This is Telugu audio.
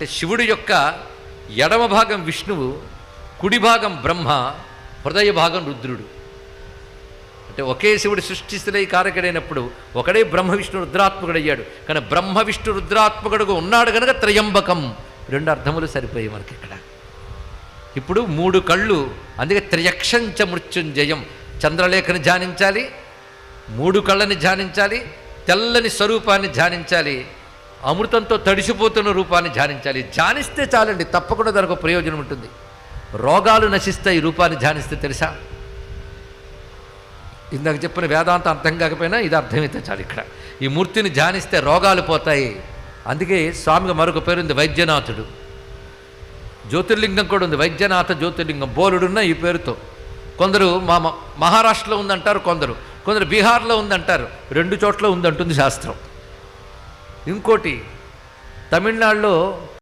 అంటే శివుడి యొక్క ఎడమ భాగం విష్ణువు, కుడి భాగం బ్రహ్మ, హృదయ భాగం రుద్రుడు. అంటే ఒకే శివుడు సృష్టిస్థిలై కారకుడైనప్పుడు ఒకడే బ్రహ్మ విష్ణు రుద్రాత్మకుడయ్యాడు. కానీ బ్రహ్మ విష్ణు రుద్రాత్మకుడుగా ఉన్నాడు కనుక త్రయంబకం. రెండు అర్థములు సరిపోయాయి మనకి ఇక్కడ. ఇప్పుడు మూడు కళ్ళు, అందుకే త్రయక్షంచ మృత్యుంజయం. చంద్రలేఖని ధ్యానించాలి, మూడు కళ్ళని ధ్యానించాలి, తెల్లని స్వరూపాన్ని ధ్యానించాలి, అమృతంతో తడిసిపోతున్న రూపాన్ని ధ్యానించాలి. ధ్యానిస్తే చాలండి, తప్పకుండా దానికి ప్రయోజనం ఉంటుంది. రోగాలు నశిస్తాయి రూపాన్ని ధ్యానిస్తే, తెలుసా? ఇందాక చెప్పిన వేదాంతం అర్థం కాకపోయినా ఇది అర్థమైతే చాలు. ఇక్కడ ఈ మూర్తిని ధ్యానిస్తే రోగాలు పోతాయి. అందుకే స్వామికి మరొక పేరుంది, వైద్యనాథుడు. జ్యోతిర్లింగం కూడా ఉంది, వైద్యనాథ జ్యోతిర్లింగం. బోలుడున్న ఈ పేరుతో. కొందరు మహారాష్ట్రలో ఉందంటారు, కొందరు బీహార్లో ఉందంటారు. రెండు చోట్ల ఉందంటుంది శాస్త్రం. ఇంకోటి తమిళనాడులో